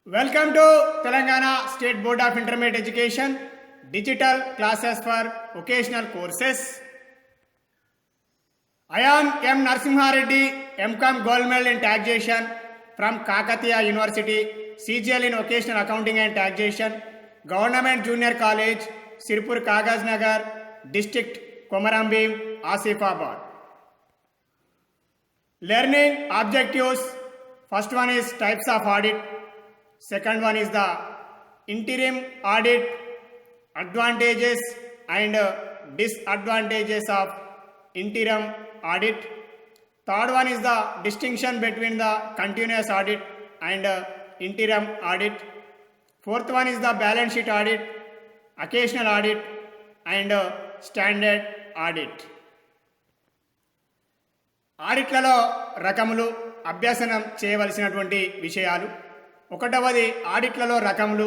Welcome to Telangana State Board of Intermediate Education Digital Classes for Vocational Courses. I am M. Narasimha Reddy, MCom Gold Medal in Taxation from Kakatiya University, CGL in Vocational Accounting and Taxation, Government Junior College, Sirpur Kagaz Nagar, District Komarambim, Asifabad. Learning objectives. First one is types of audit. Second one is the interim audit, advantages and disadvantages of interim audit. Third one is the distinction between the continuous audit and interim audit. Fourth one is the balance sheet audit, occasional audit and standard audit. ఆడిట్లలో రకములు అభ్యసనం చేయవలసినటువంటి విషయాలు. ఒకటవది ఆడిట్లలో రకములు,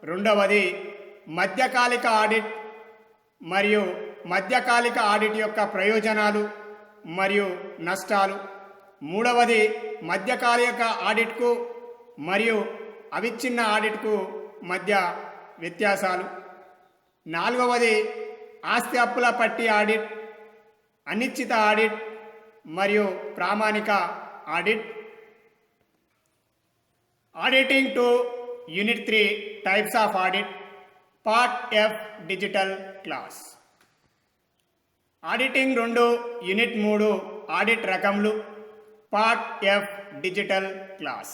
రెండవది మధ్యకాలిక audit మరియు మధ్యకాలిక audit యొక్క ప్రయోజనాలు మరియు నష్టాలు, మూడవది మధ్యకాలిక ఆడిట్కు మరియు అవిచ్ఛిన్న ఆడిట్కు మధ్య వ్యత్యాసాలు, నాలుగవది ఆస్తి అప్పుల పట్టి ఆడిట్, అనిశ్చిత ఆడిట్ మరియు ప్రామాణిక audit. Auditing to Unit 3 Types of Audit Part F Digital Class. Auditing 2 Unit 3 Audit రకములు Part F Digital Class.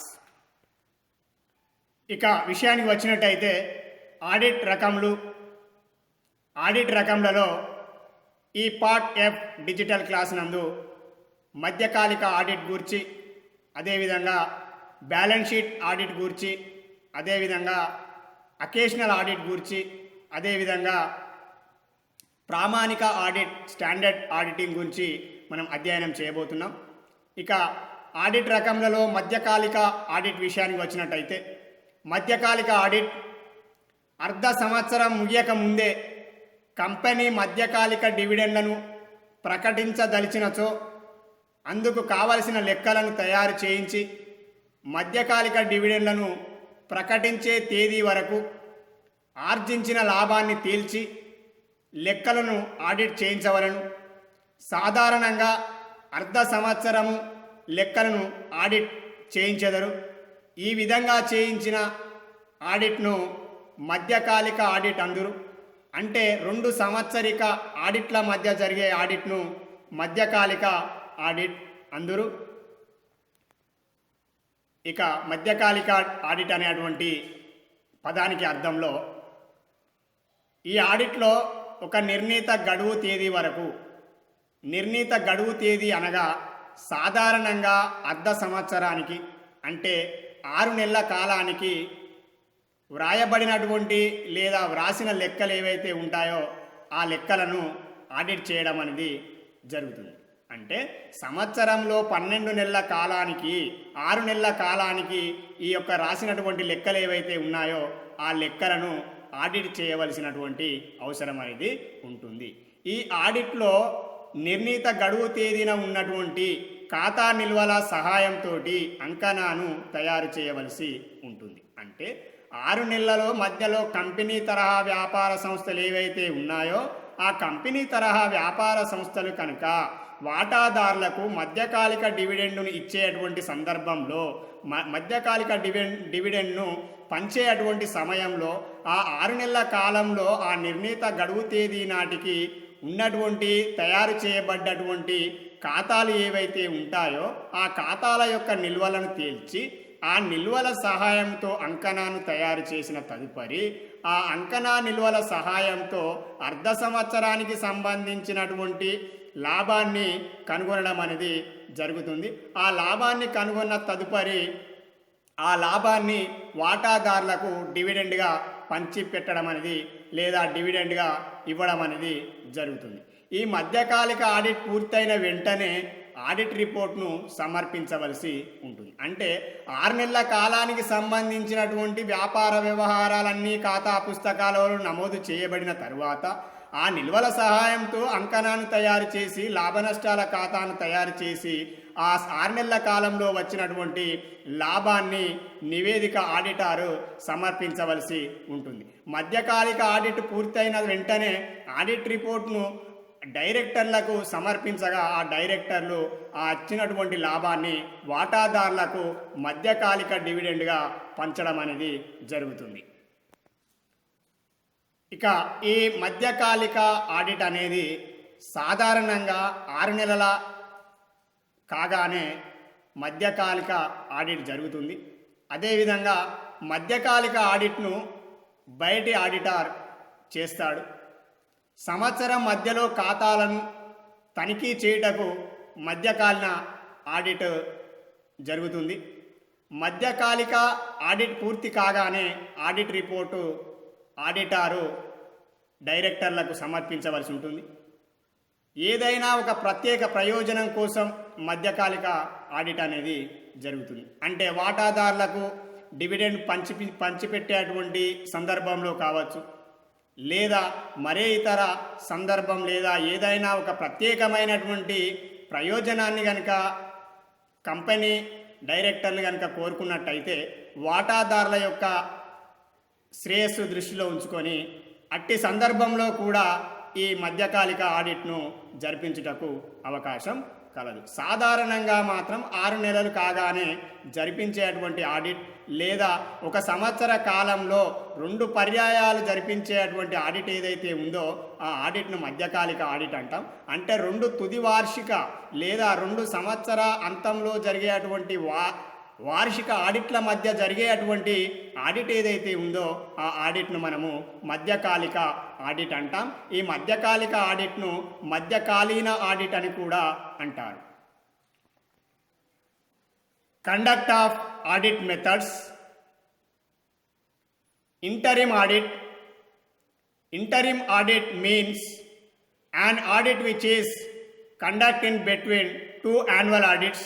ఇక విషయానికి వచ్చినట్టయితే ఆడిట్ రకములు. ఆడిట్ రకములలో ఈ పార్ట్ ఎఫ్ డిజిటల్ క్లాస్ నందు మధ్యకాలిక ఆడిట్ గూర్చి, అదేవిధంగా బ్యాలెన్స్ షీట్ ఆడిట్ గూర్చి, అదేవిధంగా అకేషనల్ ఆడిట్ గూర్చి, అదేవిధంగా ప్రామాణిక ఆడిట్ స్టాండర్డ్ ఆడిటింగ్ గురించి మనం అధ్యయనం చేయబోతున్నాం. ఇక ఆడిట్ రకములలో మధ్యకాలిక ఆడిట్ విషయానికి వచ్చినట్టయితే మధ్యకాలిక ఆడిట్ అర్ధ సంవత్సరం ముగియక ముందే కంపెనీ మధ్యకాలిక డివిడెండ్లను ప్రకటించదలిచినచో అందుకు కావలసిన లెక్కలను తయారు చేయించి మధ్యకాలిక డివిడెండ్లను ప్రకటించే తేదీ వరకు ఆర్జించిన లాభాన్ని తేల్చి లెక్కలను ఆడిట్ చేయించవలను. సాధారణంగా అర్ధ సంవత్సరము లెక్కలను ఆడిట్ చేయించెదరు. ఈ విధంగా చేయించిన ఆడిట్ను మధ్యకాలిక ఆడిట్ అందురు. అంటే 2 సంవత్సరిక ఆడిట్ల మధ్య జరిగే ఆడిట్ను మధ్యకాలిక ఆడిట్ అందురు. ఇక మధ్యకాలిక ఆడిట్ అనేటువంటి పదానికి అర్థంలో ఈ ఆడిట్లో ఒక నిర్ణీత గడువు తేదీ వరకు, నిర్ణీత గడువు తేదీ అనగా సాధారణంగా అర్ధ సంవత్సరానికి అంటే 6 నెలల కాలానికి వ్రాయబడినటువంటి లేదా వ్రాసిన లెక్కలు ఏవైతే ఉంటాయో ఆ లెక్కలను ఆడిట్ చేయడం అనేది జరుగుతుంది. అంటే సంవత్సరంలో 12 నెలల కాలానికి 6 నెలల కాలానికి ఈ యొక్క రాసినటువంటి లెక్కలు ఏవైతే ఉన్నాయో ఆ లెక్కలను ఆడిట్ చేయవలసినటువంటి అవసరం అనేది ఉంటుంది. ఈ ఆడిట్లో నిర్ణీత గడువు తేదీన ఉన్నటువంటి ఖాతా నిల్వల సహాయంతో అంకణాను తయారు చేయవలసి ఉంటుంది. అంటే 6 నెలల మధ్యలో కంపెనీ తరహా వ్యాపార సంస్థలు ఏవైతే ఉన్నాయో ఆ కంపెనీ తరహా వ్యాపార సంస్థలు కనుక వాటాదారులకు మధ్యకాలిక డివిడెండ్ను ఇచ్చేటువంటి సందర్భంలో మధ్యకాలిక డివిడెండ్ను పంచేటువంటి సమయంలో ఆ 6 నెలల కాలంలో ఆ నిర్ణీత గడువు తేదీ నాటికి ఉన్నటువంటి తయారు చేయబడ్డటువంటి ఖాతాలు ఏవైతే ఉంటాయో ఆ ఖాతాల యొక్క నిల్వలను తేల్చి ఆ నిల్వల సహాయంతో అంకణాను తయారు చేసిన తదుపరి ఆ అంకణా నిల్వల సహాయంతో అర్ధ సంవత్సరానికి సంబంధించినటువంటి లాభాన్ని కనుగొనడం అనేది జరుగుతుంది. ఆ లాభాన్ని కనుగొన్న తదుపరి ఆ లాభాన్ని వాటాదారులకు డివిడెండ్గా పంచి పెట్టడం అనేది లేదా డివిడెండ్గా ఇవ్వడం అనేది జరుగుతుంది. ఈ మధ్యకాలిక ఆడిట్ పూర్తయిన వెంటనే ఆడిట్ రిపోర్ట్ను సమర్పించవలసి ఉంటుంది. అంటే 6 నెలల కాలానికి సంబంధించినటువంటి వ్యాపార వ్యవహారాలన్నీ ఖాతా పుస్తకాలలో నమోదు చేయబడిన తరువాత ఆ నిల్వల సహాయంతో అంకణాన్ని తయారు చేసి లాభ నష్టాల ఖాతాను తయారు చేసి ఆ 6 నెలల కాలంలో వచ్చినటువంటి లాభాన్ని నివేదిక ఆడిటారు సమర్పించవలసి ఉంటుంది. మధ్యకాలిక ఆడిట్ పూర్తయిన వెంటనే ఆడిట్ రిపోర్ట్ను డైరెక్టర్లకు సమర్పించగా ఆ డైరెక్టర్లు ఆ వచ్చినటువంటి లాభాన్ని వాటాదారులకు మధ్యకాలిక డివిడెండ్గా పంచడం అనేది జరుగుతుంది. ఇక ఈ మధ్యకాలిక ఆడిట్ అనేది సాధారణంగా 6 నెలల కాగానే మధ్యకాలిక ఆడిట్ జరుగుతుంది. అదేవిధంగా మధ్యకాలిక ఆడిట్ను బయటి ఆడిటర్ చేస్తాడు. సంవత్సరం మధ్యలో ఖాతాలను తనిఖీ చేయుటకు మధ్యకాలీన ఆడిట్ జరుగుతుంది. మధ్యకాలిక ఆడిట్ పూర్తి కాగానే ఆడిట్ రిపోర్టు ఆడిటారు డైరెక్టర్లకు సమర్పించవలసి ఉంటుంది. ఏదైనా ఒక ప్రత్యేక ప్రయోజనం కోసం మధ్యకాలిక ఆడిట్ అనేది జరుగుతుంది. అంటే వాటాదారులకు డివిడెండ్ పంచిపెట్టేటువంటి సందర్భంలో కావచ్చు, లేదా మరే ఇతర సందర్భం, లేదా ఏదైనా ఒక ప్రత్యేకమైనటువంటి ప్రయోజనాన్ని కనుక కంపెనీ డైరెక్టర్లు కనుక కోరుకున్నట్టయితే వాటాదారుల యొక్క శ్రేయస్సు దృష్టిలో ఉంచుకొని అట్టి సందర్భంలో కూడా ఈ మధ్యకాలిక ఆడిట్ను జరిపించుటకు అవకాశం కలదు. సాధారణంగా మాత్రం 6 నెలలు కాగానే జరిపించేటువంటి ఆడిట్, లేదా ఒక సంవత్సర కాలంలో 2 పర్యాయాలు జరిపించేటువంటి ఆడిట్ ఏదైతే ఉందో ఆ ఆడిట్ను మధ్యకాలిక ఆడిట్ అంటాం. అంటే 2 తుది వార్షిక లేదా 2 సంవత్సర అంతంలో జరిగేటువంటి వార్షిక ఆడిట్ల మధ్య జరిగేటువంటి ఆడిట్ ఏదైతే ఉందో ఆ ఆడిట్ను మనము మధ్యకాలిక ఆడిట్ అంటాం. ఈ మధ్యకాలిక ఆడిట్ను మధ్యకాలీన ఆడిట్ అని కూడా అంటారు. Conduct of audit methods. Interim audit. Interim audit means an audit which is conducted in between 2 annual audits.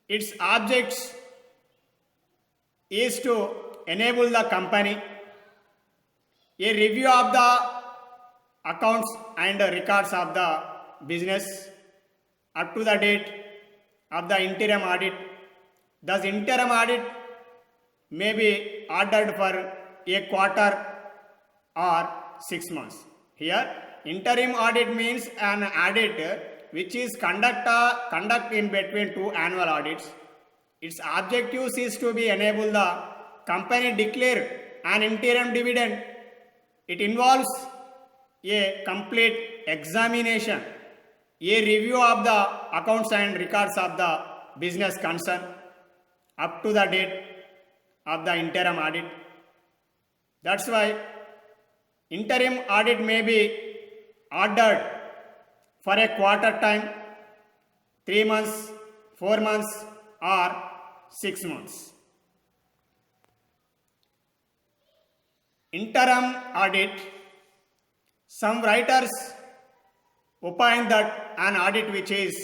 Its objects is to enable the company a review of the accounts and records of the business up to the date of the interim audit. Thus interim audit may be ordered for a quarter or 6 months. Here interim audit means an audit which is conduct in between 2 annual audits. Its objectives is to be enable the company declare an interim dividend. It involves a complete examination, a review of the accounts and records of the business concern up to the date of the interim audit. That's why interim audit may be ordered for a quarter time, 3 months, 4 months or 6 months. Interim audit. Some writers opine that an audit which is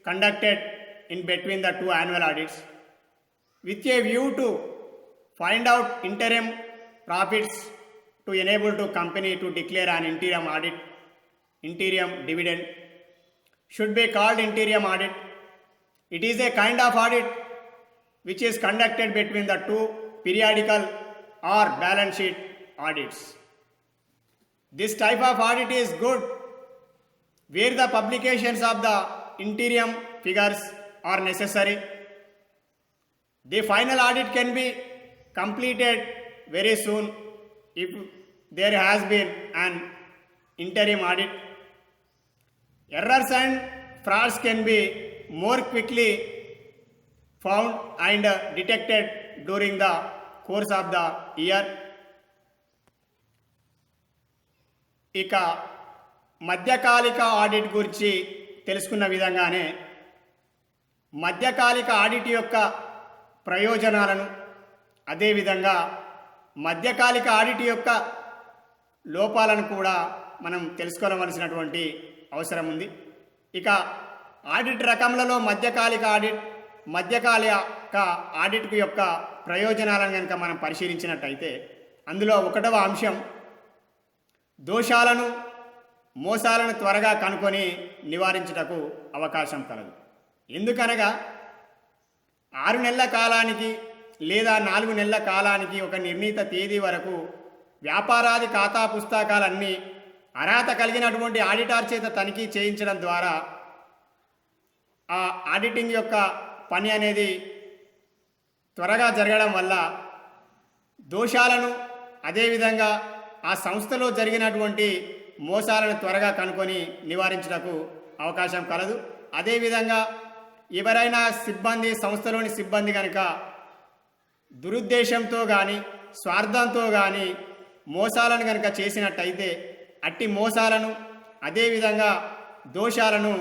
conducted in between the 2 annual audits with a view to find out interim profits to enable the company to declare an interim dividend should be called interim audit. It is a kind of audit which is conducted between the 2 periodical or balance sheet audits. This type of audit is good where the publications of the interim figures are necessary. The final audit can be completed very soon if there has been an interim audit. Errors and frauds can be more quickly found and detected during the course of the year. ఇక మధ్యకాలిక audit గురించి తెలుసుకున్న విధంగానే మధ్యకాలిక audit యొక్క ప్రయోజనాలను, అదేవిధంగా మధ్యకాలిక audit యొక్క లోపాలను కూడా మనం తెలుసుకోవలసినటువంటి అవసరం ఉంది. ఇక ఆడిట్ రకములలో మధ్యకాలిక ఆడిట్ యొక్క ప్రయోజనాలను కనుక మనం పరిశీలించినట్టయితే అందులో 1వ అంశం దోషాలను, మోసాలను త్వరగా కనుక్కొని నివారించుటకు అవకాశం కలదు. ఎందుకనగా 6 నెలల కాలానికి లేదా 4 నెలల కాలానికి ఒక నిర్ణీత తేదీ వరకు వ్యాపారాది ఖాతా పుస్తకాలన్నీ అర్హత కలిగినటువంటి ఆడిటర్ చేత తనిఖీ చేయించడం ద్వారా ఆ ఆడిటింగ్ యొక్క పని అనేది త్వరగా జరగడం వల్ల దోషాలను అదేవిధంగా ఆ సంస్థలో జరిగినటువంటి మోసాలను త్వరగా కనుక్కొని నివారించడానికి అవకాశం కలదు. అదేవిధంగా ఎవరైనా సంస్థలోని సిబ్బంది కనుక దురుద్దేశంతో కానీ స్వార్థంతో కానీ మోసాలను కనుక చేసినట్టయితే అట్టి మోసాలను అదేవిధంగా దోషాలను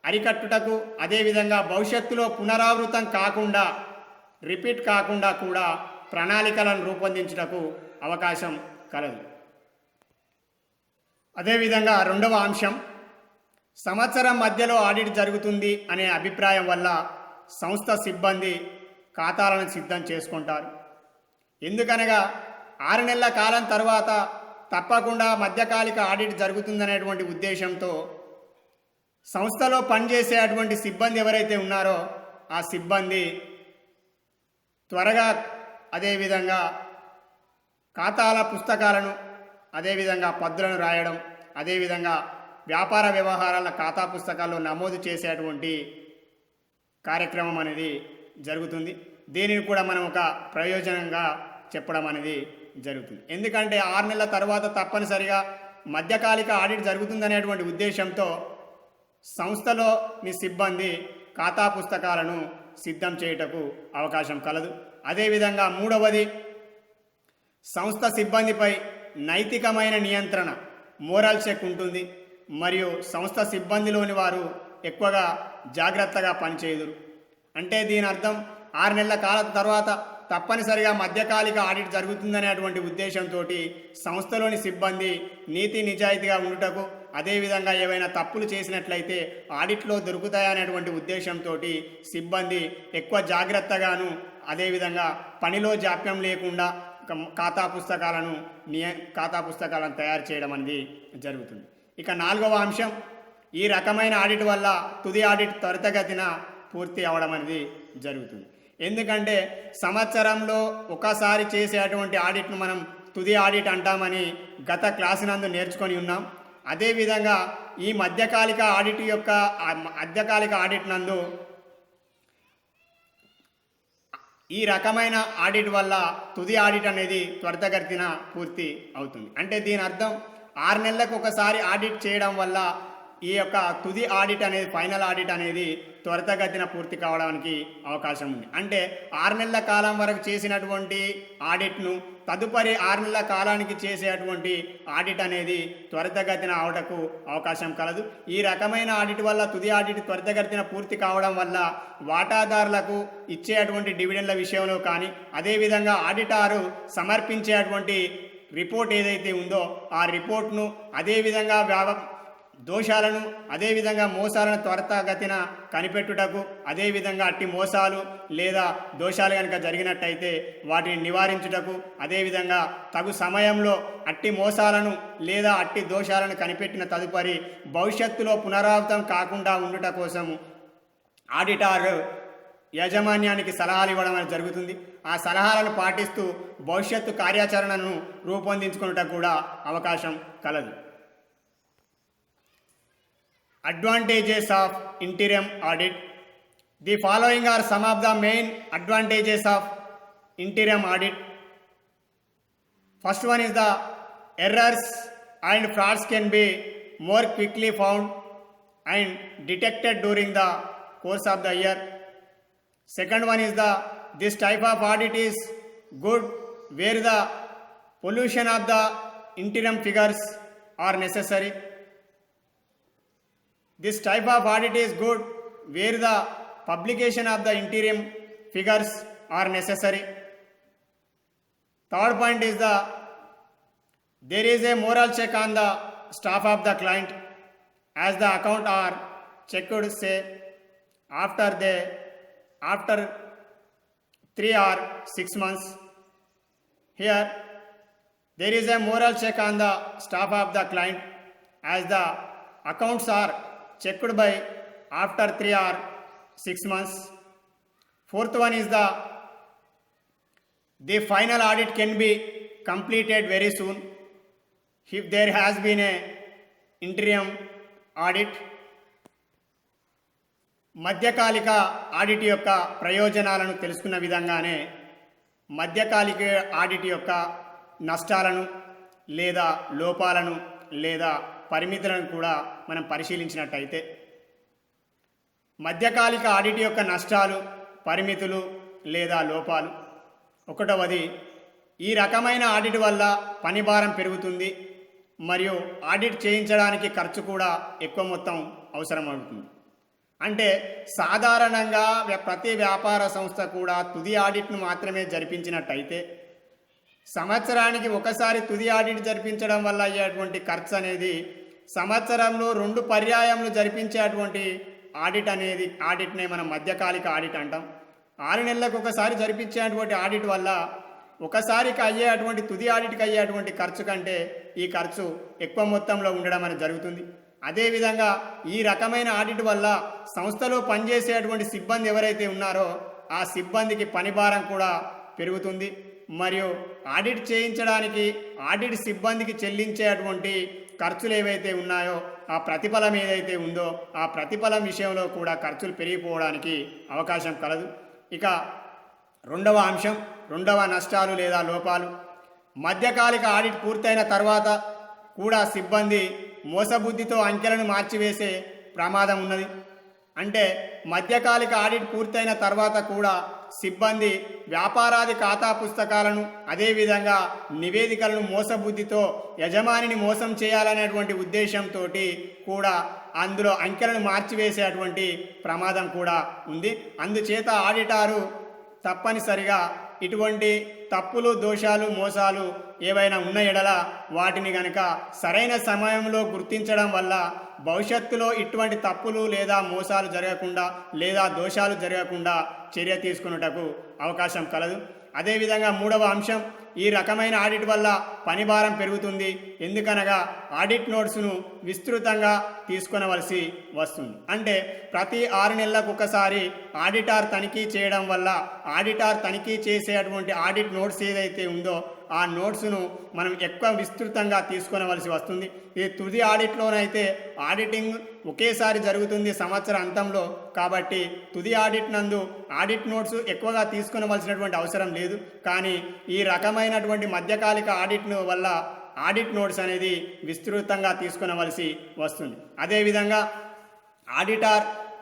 అరికట్టుటకు అదేవిధంగా భవిష్యత్తులో పునరావృతం కాకుండా రిపీట్ కాకుండా కూడా ప్రణాళికలను రూపొందించుటకు అవకాశం కలదు. అదేవిధంగా రెండవ అంశం, సంవత్సరం మధ్యలో ఆడిట్ జరుగుతుంది అనే అభిప్రాయం వల్ల సంస్థ సిబ్బంది ఖాతాలను సిద్ధం చేసుకుంటారు. ఎందుకనగా 6 నెలల కాలం తర్వాత తప్పకుండా మధ్యకాలిక ఆడిట్ జరుగుతుందనేటువంటి ఉద్దేశంతో సంస్థలో పనిచేసేటువంటి సిబ్బంది ఎవరైతే ఉన్నారో ఆ సిబ్బంది త్వరగా అదేవిధంగా ఖాతాల పుస్తకాలను అదేవిధంగా పద్దులను రాయడం అదేవిధంగా వ్యాపార వ్యవహారాల ఖాతా పుస్తకాల్లో నమోదు చేసేటువంటి కార్యక్రమం అనేది జరుగుతుంది. దీనిని కూడా మనం ఒక ప్రయోజనంగా చెప్పడం అనేది జరుగుతుంది. ఎందుకంటే 6 నెలల తర్వాత తప్పనిసరిగా మధ్యకాలిక ఆడిట్ జరుగుతుందనేటువంటి ఉద్దేశంతో సంస్థలో మీ సిబ్బంది ఖాతా పుస్తకాలను సిద్ధం చేయుటకు అవకాశం కలదు. అదేవిధంగా మూడవది, సంస్థ సిబ్బందిపై నైతికమైన నియంత్రణ మోరల్ చెక్ ఉంటుంది. మరియు సంస్థ సిబ్బందిలోని వారు ఎక్కువగా జాగ్రత్తగా పనిచేయుదురు. అంటే దీని అర్థం 6 నెలల కాలం తర్వాత తప్పనిసరిగా మధ్యకాలిక ఆడిట్ జరుగుతుందనేటువంటి ఉద్దేశంతో సంస్థలోని సిబ్బంది నీతి నిజాయితీగా ఉండుటకు అదేవిధంగా ఏవైనా తప్పులు చేసినట్లయితే ఆడిట్లో దొరుకుతాయనేటువంటి ఉద్దేశంతో సిబ్బంది ఎక్కువ జాగ్రత్తగాను అదేవిధంగా పనిలో జాప్యం లేకుండా ఖాతా పుస్తకాలను తయారు చేయడం అనేది జరుగుతుంది. ఇక 4వ అంశం, ఈ రకమైన ఆడిట్ వల్ల తుది ఆడిట్ త్వరితగతిన పూర్తి అవడం అనేది జరుగుతుంది. ఎందుకంటే సంవత్సరంలో ఒకసారి చేసేటువంటి ఆడిట్ను మనం తుది ఆడిట్ అంటామని గత క్లాసు నందు నేర్చుకొని ఉన్నాం. అదేవిధంగా ఈ మధ్యకాలిక ఆడిట్ నందు ఈ రకమైన ఆడిట్ వల్ల తుది ఆడిట్ అనేది త్వరితగతిన పూర్తి అవుతుంది. అంటే దీని అర్థం 6 నెలలకు ఒకసారి ఆడిట్ చేయడం వల్ల ఈ యొక్క తుది ఆడిట్ అనేది ఫైనల్ ఆడిట్ అనేది త్వరితగతిన పూర్తి కావడానికి అవకాశం ఉంది. అంటే 6 నెలల కాలం వరకు చేసినటువంటి ఆడిట్ను తదుపరి 6 నెలల కాలానికి చేసేటువంటి ఆడిట్ అనేది త్వరితగతిన అవటకు అవకాశం కలదు. ఈ రకమైన ఆడిట్ వల్ల తుది ఆడిట్ త్వరితగతిన పూర్తి కావడం వల్ల వాటాదారులకు ఇచ్చేటువంటి డివిడెండ్ల విషయంలో కానీ అదేవిధంగా ఆడిటారు సమర్పించేటువంటి రిపోర్ట్ ఏదైతే ఉందో ఆ రిపోర్ట్ను అదేవిధంగా దోషాలను అదేవిధంగా మోసాలను త్వరితగతిన కనిపెట్టుటకు అదేవిధంగా అట్టి మోసాలు లేదా దోషాలు కనుక జరిగినట్టయితే వాటిని నివారించుటకు అదేవిధంగా తగు సమయంలో అట్టి మోసాలను లేదా అట్టి దోషాలను కనిపెట్టిన తదుపరి భవిష్యత్తులో పునరావృతం కాకుండా ఉండుట కోసం ఆడిటర్ యాజమాన్యానికి సలహాలు ఇవ్వడం అనేది జరుగుతుంది. ఆ సలహాలను పాటిస్తూ భవిష్యత్తు కార్యాచరణను రూపొందించుకున్నటకు కూడా అవకాశం కలదు. Advantages of interim audit. The following are some of the main advantages of interim audit. First one is the errors and frauds can be more quickly found and detected during the course of the year. Second one is this type of audit is good where the pollution of the interim figures are necessary. This type of audit is good where the publication of the interim figures are necessary. Third point is there is a moral check on the staff of the client as the account are checked say after 3 or 6 months. Here there is a moral check on the staff of the client as the accounts are checked by after 3 or 6 months. Fourth one is the final audit can be completed very soon if there has been a interim audit. మధ్యకాలిక audit యొక్క ప్రయోజనాలను తెలుసుకున్న విధంగానే మధ్యకాలిక audit యొక్క నష్టాలను లేదా లోపాలను లేదా పరిమితులను కూడా మనం పరిశీలించినట్టయితే మధ్యకాలిక ఆడిట్ యొక్క నష్టాలు, పరిమితులు లేదా లోపాలు. ఒకటవది, ఈ రకమైన ఆడిట్ వల్ల పని భారం పెరుగుతుంది మరియు ఆడిట్ చేయించడానికి ఖర్చు కూడా ఎక్కువ మొత్తం అవసరమవుతుంది. అంటే సాధారణంగా ప్రతి వ్యాపార సంస్థ కూడా తుది ఆడిట్ను మాత్రమే జరిపించినట్టయితే సంవత్సరానికి ఒకసారి తుది ఆడిట్ జరిపించడం వల్ల అయ్యేటువంటి ఖర్చు అనేది సంవత్సరంలో 2 పర్యాయములు జరిపించేటువంటి ఆడిట్నే మనం మధ్యకాలిక ఆడిట్ అంటాం. 6 నెలలకు ఒకసారి జరిపించేటువంటి ఆడిట్ వల్ల ఒకసారికి అయ్యేటువంటి తుది ఆడిట్కి అయ్యేటువంటి ఖర్చు కంటే ఈ ఖర్చు ఎక్కువ మొత్తంలో ఉండడం అనేది జరుగుతుంది. అదేవిధంగా ఈ రకమైన ఆడిట్ వల్ల సంస్థలో పనిచేసేటువంటి సిబ్బంది ఎవరైతే ఉన్నారో ఆ సిబ్బందికి పని భారం కూడా పెరుగుతుంది మరియు ఆడిట్ చేయించడానికి ఆడిట్ సిబ్బందికి చెల్లించేటువంటి ఖర్చులు ఏవైతే ఉన్నాయో ఆ ప్రతిఫలం ఏదైతే ఉందో ఆ ప్రతిఫలం విషయంలో కూడా ఖర్చులు పెరిగిపోవడానికి అవకాశం కలదు. ఇక రెండవ అంశం, రెండవ నష్టాలు లేదా లోపాలు. మధ్యకాలిక ఆడిట్ పూర్తయిన తర్వాత కూడా సిబ్బంది మోసబుద్ధితో అంకెలను మార్చివేసే ప్రమాదం ఉన్నది. అంటే మధ్యకాలిక ఆడిట్ పూర్తయిన తర్వాత కూడా సిబ్బంది వ్యాపారాది ఖాతా పుస్తకాలను అదేవిధంగా నివేదికలను మోసబుద్ధితో యజమానిని మోసం చేయాలనేటువంటి ఉద్దేశంతో కూడా అందులో అంకెలను మార్చివేసేటువంటి ప్రమాదం కూడా ఉంది. అందుచేత ఆడిటారు తప్పనిసరిగా ఇటువంటి తప్పులు, దోషాలు, మోసాలు ఏవైనా ఉన్న ఎడల వాటిని గనక సరైన సమయంలో గుర్తించడం వల్ల భవిష్యత్తులో ఇటువంటి తప్పులు లేదా మోసాలు జరగకుండా లేదా దోషాలు జరగకుండా చర్య తీసుకున్నటకు అవకాశం కలదు. అదేవిధంగా మూడవ అంశం, ఈ రకమైన ఆడిట్ వల్ల పని భారం పెరుగుతుంది. ఎందుకనగా ఆడిట్ నోట్స్ను విస్తృతంగా తీసుకొనవలసి వస్తుంది. అంటే ప్రతి 6 నెలలకు ఒకసారి ఆడిటర్ తనిఖీ చేయడం వల్ల ఆడిటర్ తనిఖీ చేసేటువంటి ఆడిట్ నోట్స్ ఏదైతే ఉందో ఆ నోట్స్ను మనం ఎక్కువ విస్తృతంగా తీసుకొనవలసి వస్తుంది. ఈ తుది ఆడిట్లోనైతే ఆడిటింగ్ ఒకేసారి జరుగుతుంది సంవత్సర అంతంలో, కాబట్టి తుది ఆడిట్ నందు ఆడిట్ నోట్స్ ఎక్కువగా తీసుకొనవలసినటువంటి అవసరం లేదు. కానీ ఈ రకమైనటువంటి మధ్యకాలిక ఆడిట్ వల్ల ఆడిట్ నోట్స్ అనేది విస్తృతంగా తీసుకొనవలసి వస్తుంది. అదేవిధంగా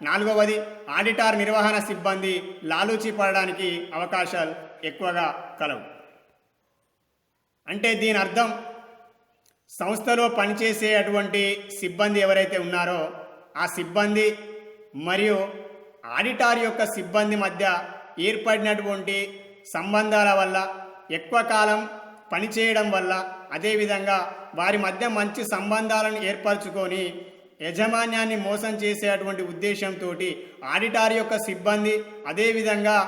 నాలుగవది, ఆడిటర్ నిర్వహణ సిబ్బంది లాలూచి పడడానికి అవకాశాలు ఎక్కువగా కలవు. అంటే దీని అర్థం సంస్థలో పనిచేసేటువంటి సిబ్బంది ఎవరైతే ఉన్నారో ఆ సిబ్బంది మరియు ఆడిటర్ యొక్క సిబ్బంది మధ్య ఏర్పడినటువంటి సంబంధాల వల్ల ఎక్కువ కాలం పనిచేయడం వల్ల అదేవిధంగా వారి మధ్య మంచి సంబంధాలను ఏర్పరచుకొని యజమాన్యాన్ని మోసం చేసేటువంటి ఉద్దేశంతో ఆడిటర్ యొక్క సిబ్బంది అదేవిధంగా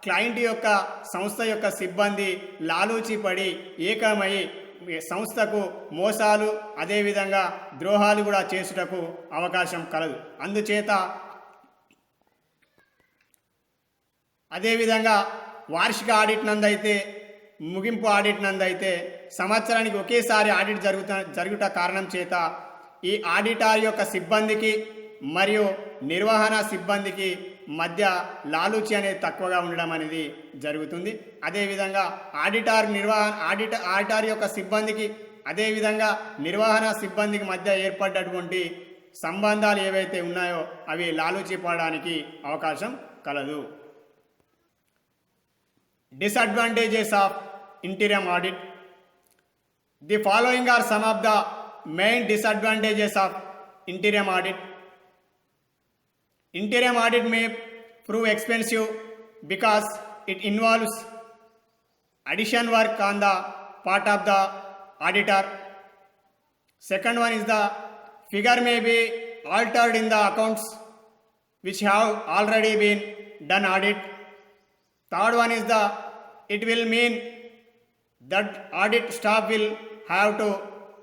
క్లయింట్ యొక్క సంస్థ యొక్క సిబ్బంది లాలూచి పడి ఏకమై సంస్థకు మోసాలు అదేవిధంగా ద్రోహాలు కూడా చేసుటకు అవకాశం కలదు. అందుచేత అదేవిధంగా వార్షిక ఆడిట్ నందైతే ముగింపు ఆడిట్ నందైతే సంవత్సరానికి ఒకేసారి ఆడిట్ జరుగుట కారణం చేత ఈ ఆడిటర్ యొక్క సిబ్బందికి మరియు నిర్వహణ సిబ్బందికి మధ్య లాలూచి అనేది తక్కువగా ఉండడం అనేది జరుగుతుంది. అదేవిధంగా ఆడిటర్ యొక్క సిబ్బందికి అదేవిధంగా నిర్వహణ సిబ్బందికి మధ్య ఏర్పడ్డటువంటి సంబంధాలు ఏవైతే ఉన్నాయో అవి లాలూచి పడడానికి అవకాశం కలదు. Disadvantages of interim audit. The following are some of the main disadvantages of interim audit. Interim audit may prove expensive because it involves addition work on the part of the auditor. Second one is the figure may be altered in the accounts which have already been done audit. Third one is it will mean that audit staff will have to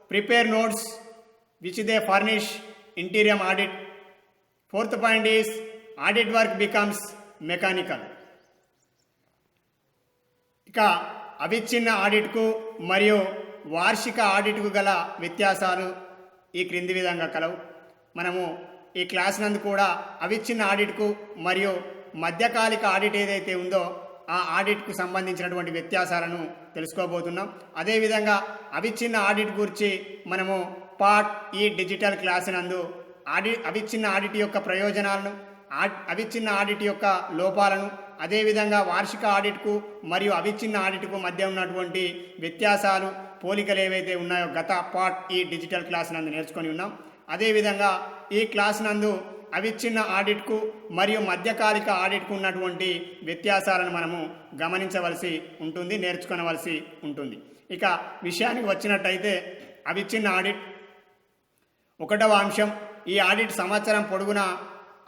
prepare notes which they furnish interim audit. Fourth point is audit work becomes mechanical. ఇక అవిచ్ఛిన్న ఆడిట్కు మరియు వార్షిక ఆడిట్కు గల వ్యత్యాసాలు ఈ క్రింది విధంగా కలవు. మనము ఈ క్లాస్ నందు కూడా అవిచ్ఛిన్న ఆడిట్కు మరియు మధ్యకాలిక ఆడిట్ ఏదైతే ఉందో ఆ ఆడిట్కు సంబంధించినటువంటి వ్యత్యాసాలను తెలుసుకోబోతున్నాం. అదేవిధంగా అవిచ్ఛిన్న ఆడిట్ గురించి మనము పార్ట్ ఈ డిజిటల్ క్లాస్ నందు అవిచ్ఛిన్న ఆడిట్ యొక్క ప్రయోజనాలను, అవిచ్ఛిన్న ఆడిట్ యొక్క లోపాలను, అదేవిధంగా వార్షిక ఆడిట్కు మరియు అవిచ్ఛిన్న ఆడిట్కు మధ్య ఉన్నటువంటి వ్యత్యాసాలు, పోలికలు ఏవైతే ఉన్నాయో గత పార్ట్ ఈ డిజిటల్ క్లాస్ నందు నేర్చుకొని ఉన్నాం. అదేవిధంగా ఈ క్లాస్ నందు అవిచ్ఛిన్న ఆడిట్కు మరియు మధ్యకాలిక ఆడిట్కు ఉన్నటువంటి వ్యత్యాసాలను మనము గమనించవలసి ఉంటుంది, నేర్చుకోవలసి ఉంటుంది. ఇక విషయానికి వచ్చినట్టయితే అవిచ్ఛిన్న ఆడిట్ 1వ అంశం, ఈ ఆడిట్ సంవత్సరం పొడుగునా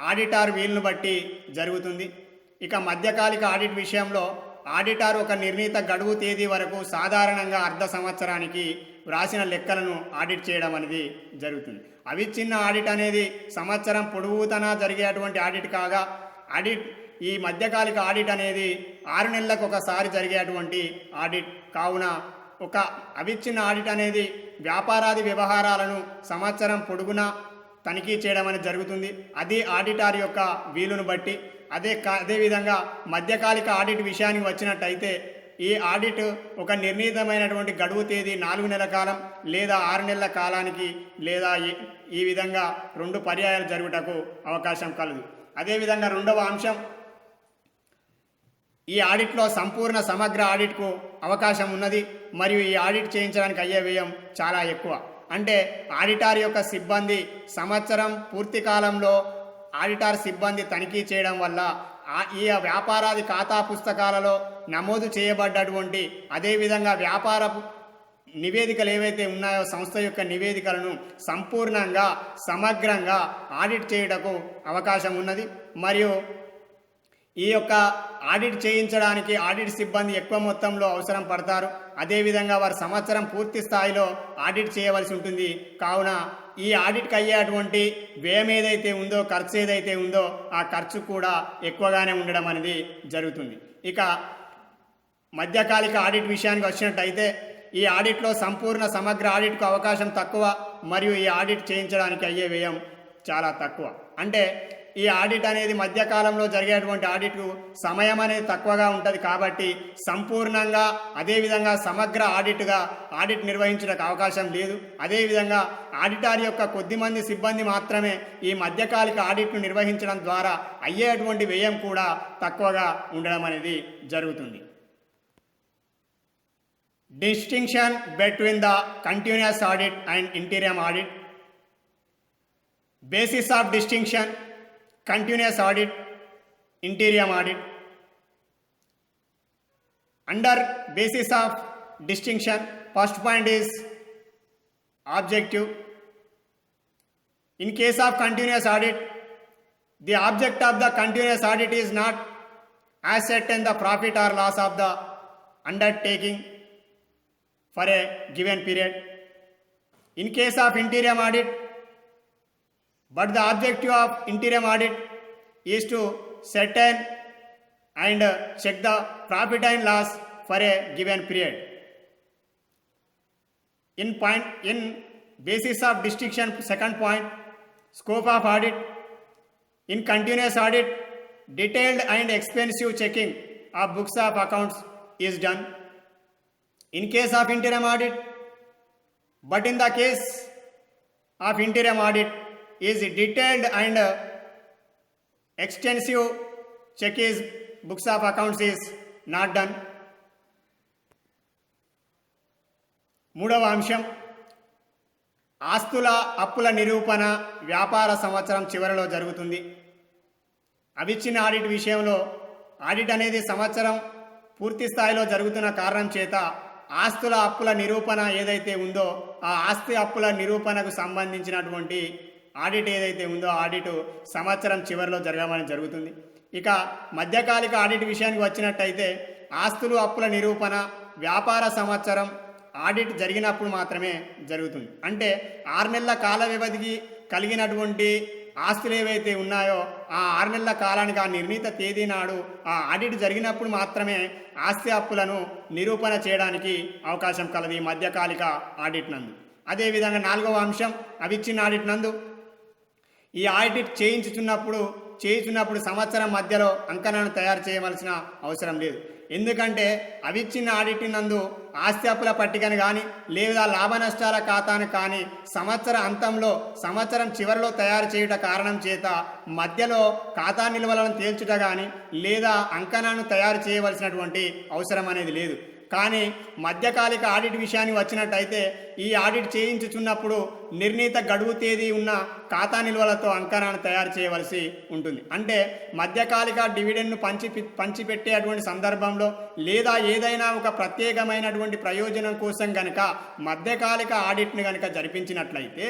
ఆడిటర్ వీలును బట్టి జరుగుతుంది. ఇక మధ్యకాలిక ఆడిట్ విషయంలో ఆడిటర్ ఒక నిర్ణీత గడువు తేదీ వరకు సాధారణంగా అర్ధ సంవత్సరానికి వ్రాసిన లెక్కలను ఆడిట్ చేయడం అనేది జరుగుతుంది. అవిచ్ఛిన్న ఆడిట్ అనేది సంవత్సరం పొడవుతనా జరిగేటువంటి ఆడిట్ కాగా, ఆడిట్ ఈ మధ్యకాలిక ఆడిట్ అనేది 6 నెలలకు ఒకసారి జరిగేటువంటి ఆడిట్ కావున ఒక అవిచ్ఛిన్న ఆడిట్ అనేది వ్యాపారాది వ్యవహారాలను సంవత్సరం పొడుగునా తనిఖీ చేయడం అనేది జరుగుతుంది. అది ఆడిటర్ యొక్క వీలును బట్టి. అదేవిధంగా మధ్యకాలిక ఆడిట్ విషయానికి వచ్చినట్టయితే ఈ ఆడిట్ ఒక నిర్ణీతమైనటువంటి గడువు తేదీ 4 నెలల కాలం లేదా 6 నెలల కాలానికి లేదా ఈ విధంగా 2 పర్యాయాలు జరుగుటకు అవకాశం కలదు. అదేవిధంగా 2వ అంశం, ఈ ఆడిట్లో సంపూర్ణ సమగ్ర ఆడిట్కు అవకాశం ఉన్నది మరియు ఈ ఆడిట్ చేయించడానికి అయ్యే వ్యయం చాలా ఎక్కువ. అంటే ఆడిటర్ యొక్క సిబ్బంది సంవత్సరం పూర్తి కాలంలో ఆడిటర్ సిబ్బంది తనిఖీ చేయడం వల్ల ఈ వ్యాపారాది ఖాతా పుస్తకాలలో నమోదు చేయబడ్డటువంటి, అదేవిధంగా వ్యాపార నివేదికలు ఏవైతే ఉన్నాయో సంస్థ యొక్క నివేదికలను సంపూర్ణంగా సమగ్రంగా ఆడిట్ చేయుటకు అవకాశం ఉన్నది. మరియు ఈ యొక్క ఆడిట్ చేయించడానికి ఆడిట్ సిబ్బంది ఎక్కువ మొత్తంలో అవసరం పడతారు. అదేవిధంగా వారు సంవత్సరం పూర్తి స్థాయిలో ఆడిట్ చేయవలసి ఉంటుంది. కావున ఈ ఆడిట్కి అయ్యేటువంటి వ్యయం ఏదైతే ఉందో, ఖర్చు ఏదైతే ఉందో ఆ ఖర్చు కూడా ఎక్కువగానే ఉండడం అనేది జరుగుతుంది. ఇక మధ్యకాలిక ఆడిట్ విషయానికి వచ్చినట్టయితే ఈ ఆడిట్లో సంపూర్ణ సమగ్ర ఆడిట్కు అవకాశం తక్కువ మరియు ఈ ఆడిట్ చేయించడానికి అయ్యే వ్యయం చాలా తక్కువ. అంటే ఈ ఆడిట్ అనేది మధ్యకాలంలో జరిగేటువంటి ఆడిట్కు సమయం అనేది తక్కువగా ఉంటుంది కాబట్టి సంపూర్ణంగా అదేవిధంగా సమగ్ర ఆడిట్ నిర్వహించడానికి అవకాశం లేదు. అదేవిధంగా ఆడిటర్ యొక్క కొద్దిమంది సిబ్బంది మాత్రమే ఈ మధ్యకాలిక ఆడిట్ను నిర్వహించడం ద్వారా అయ్యేటువంటి వ్యయం కూడా తక్కువగా ఉండడం అనేది జరుగుతుంది. Distinction between the continuous audit and interim audit. Basis of distinction: continuous audit, interim audit. Under basis of distinction, first point is objective. In case of continuous audit, the object of the continuous audit is not ascertain the profit or loss of the undertaking for a given period. In case of interim audit, but the objective of interim audit is to certain and check the profit and loss for a given period. In basis of distinction, second point, scope of audit. In continuous audit, detailed and expensive checking of books of accounts is done. In case of interim audit, but in the case of interim audit, is detailed and extensive check is books of accounts is not done. మూడవ అంశం, ఆస్తుల అప్పుల నిరూపణ వ్యాపార సంవత్సరం చివరిలో జరుగుతుంది. అవిచ్ఛిన్న audit విషయంలో ఆడిట్ అనేది సంవత్సరం పూర్తి స్థాయిలో జరుగుతున్న కారణం చేత ఆస్తుల అప్పుల నిరూపణ ఏదైతే ఉందో ఆ ఆస్తి అప్పుల నిరూపణకు సంబంధించినటువంటి ఆడిట్ ఏదైతే ఉందో ఆడిట్ సంవత్సరం చివరిలో జరగమని జరుగుతుంది. ఇక మధ్యకాలిక ఆడిట్ విషయానికి వచ్చినట్టయితే ఆస్తులు అప్పుల నిరూపణ వ్యాపార సంవత్సరం ఆడిట్ జరిగినప్పుడు మాత్రమే జరుగుతుంది. అంటే 6 నెలల కాల వ్యవధికి కలిగినటువంటి ఆస్తులు ఏవైతే ఉన్నాయో ఆ 6 నెలల కాలానికి ఆ నిర్ణీత తేదీ నాడు ఆ ఆడిట్ జరిగినప్పుడు మాత్రమే ఆస్తి అప్పులను నిరూపణ చేయడానికి అవకాశం కలదు ఈ మధ్యకాలిక ఆడిట్ నందు. అదేవిధంగా 4వ అంశం అవిచ్ఛిన్న ఆడిట్ నందు ఈ ఆడిట్ చేయించుచున్నప్పుడు సంవత్సరం మధ్యలో అంకణాన్ని తయారు చేయవలసిన అవసరం లేదు. ఎందుకంటే అవిచ్ఛిన్న ఆడిట్ నందు ఆస్తి అప్పుల పట్టికను కానీ లేదా లాభ నష్టాల ఖాతాను కానీ సంవత్సర అంతంలో సంవత్సరం చివరిలో తయారు చేయుట కారణం చేత మధ్యలో ఖాతా నిల్వలను తేల్చుట కానీ లేదా అంకణాన్ని తయారు చేయవలసినటువంటి అవసరం అనేది లేదు. కానీ మధ్యకాలిక ఆడిట్ విషయానికి వచ్చినట్టయితే ఈ ఆడిట్ చేయించుచున్నప్పుడు నిర్ణీత గడువు తేదీ ఉన్న ఖాతా నిల్వలతో అంకణాన్ని తయారు చేయవలసి ఉంటుంది. అంటే మధ్యకాలిక డివిడెండ్ను పంచిపెట్టేటువంటి సందర్భంలో లేదా ఏదైనా ఒక ప్రత్యేకమైనటువంటి ప్రయోజనం కోసం కనుక మధ్యకాలిక ఆడిట్ను కనుక జరిపించినట్లయితే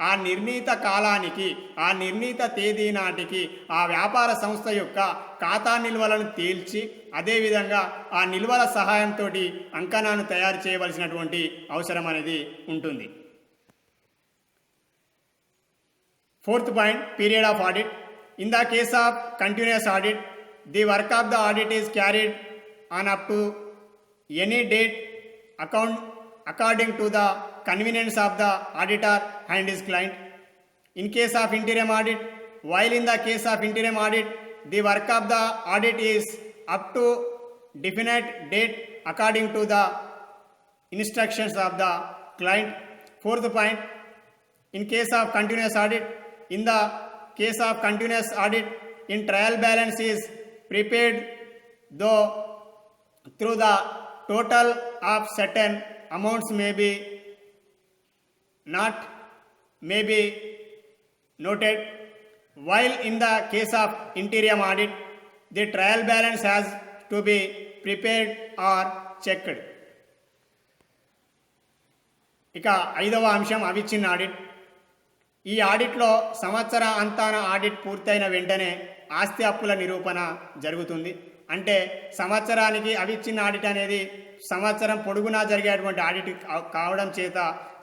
ఆ నిర్ణీత కాలానికి ఆ నిర్ణీత తేదీ నాటికి ఆ వ్యాపార సంస్థ యొక్క ఖాతా నిల్వలను తేల్చి అదేవిధంగా ఆ నిల్వల సహాయంతో అంకణాన్ని తయారు చేయవలసినటువంటి అవసరం అనేది ఉంటుంది. 4th point, period of audit. In the case of continuous audit, the work of the audit is carried on up to any date according to the convenience of the auditor and his client. In case of interim audit, while in the case of interim audit, the work of the audit is up to definite date according to the instructions of the client. 4th point, in case of continuous audit, in the case of continuous audit, in trial balance is prepared though through the total of certain amounts may be noted, while in the case of interim audit, the trial balance has to be prepared or checked. ఇక 5వ అంశం అవిచ్ఛిన్న audit. ఈ ఆడిట్లో సంవత్సర అంతాన audit పూర్తయిన వెంటనే ఆస్తి అప్పుల నిరూపణ జరుగుతుంది. అంటే సంవత్సరానికి అవిచ్ఛిన్న ఆడిట్ అనేది సంవత్సరం పొడుగునా జరిగేటువంటి ఆడిట్ కావడం చేత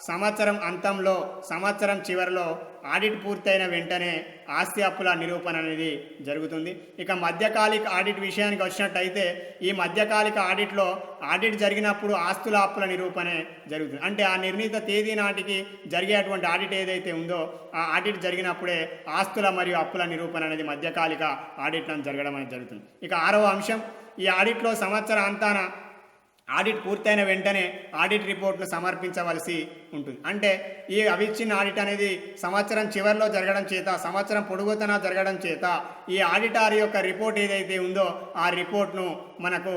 సంవత్సరం అంతంలో సంవత్సరం చివరిలో ఆడిట్ పూర్తయిన వెంటనే ఆస్తి అప్పుల నిరూపణ అనేది జరుగుతుంది. ఇక మధ్యకాలిక ఆడిట్ విషయానికి వచ్చినట్టయితే ఈ మధ్యకాలిక ఆడిట్లో ఆడిట్ జరిగినప్పుడు ఆస్తుల అప్పుల నిరూపణే జరుగుతుంది. అంటే ఆ నిర్ణీత తేదీ నాటికి జరిగేటువంటి ఆడిట్ ఏదైతే ఉందో ఆ ఆడిట్ జరిగినప్పుడే ఆస్తుల మరియు అప్పుల నిరూపణ అనేది మధ్యకాలిక ఆడిట్ జరగడం అనేది జరుగుతుంది. ఇక 6వ అంశం, ఈ ఆడిట్లో సంవత్సర అంతాన ఆడిట్ పూర్తయిన వెంటనే ఆడిట్ రిపోర్ట్ను సమర్పించవలసి ఉంటుంది. అంటే ఈ అవిచ్ఛిన్న ఆడిట్ అనేది సంవత్సరం చివరిలో జరగడం చేత సంవత్సరం పొడుగుతన జరగడం చేత ఈ ఆడిటర్ యొక్క రిపోర్ట్ ఏదైతే ఉందో ఆ రిపోర్ట్ను మనకు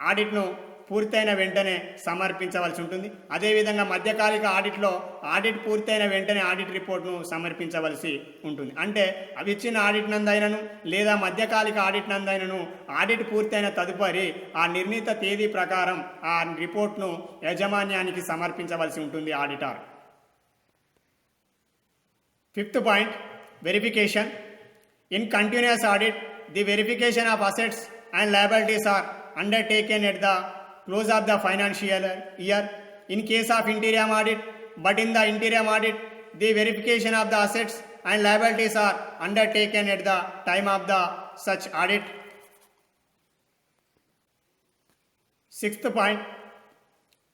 ఆడిట్ను పూర్తయిన వెంటనే సమర్పించవలసి ఉంటుంది. అదేవిధంగా మధ్యకాలిక ఆడిట్లో ఆడిట్ పూర్తయిన వెంటనే ఆడిట్ రిపోర్ట్ను సమర్పించవలసి ఉంటుంది. అంటే అవిచ్ఛిన్న ఆడిట్ నందైనను లేదా మధ్యకాలిక ఆడిట్ నందైనను ఆడిట్ పూర్తయిన తదుపరి ఆ నిర్ణీత తేదీ ప్రకారం ఆ రిపోర్ట్ను యాజమాన్యానికి సమర్పించవలసి ఉంటుంది auditor. 5th point, verification. In continuous audit, the verification of assets and liabilities are undertaken at the close of the financial year. In case of interim audit, but in the interim audit, the verification of the assets and liabilities are undertaken at the time of the such audit. 6th point,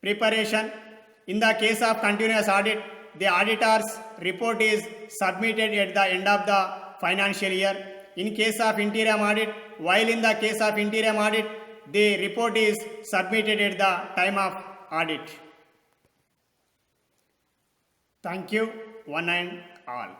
preparation. In the case of continuous audit, the auditor's report is submitted at the end of the financial year. In case of interim audit, while in the case of interim audit, the report is submitted at the time of audit. Thank you, one and all.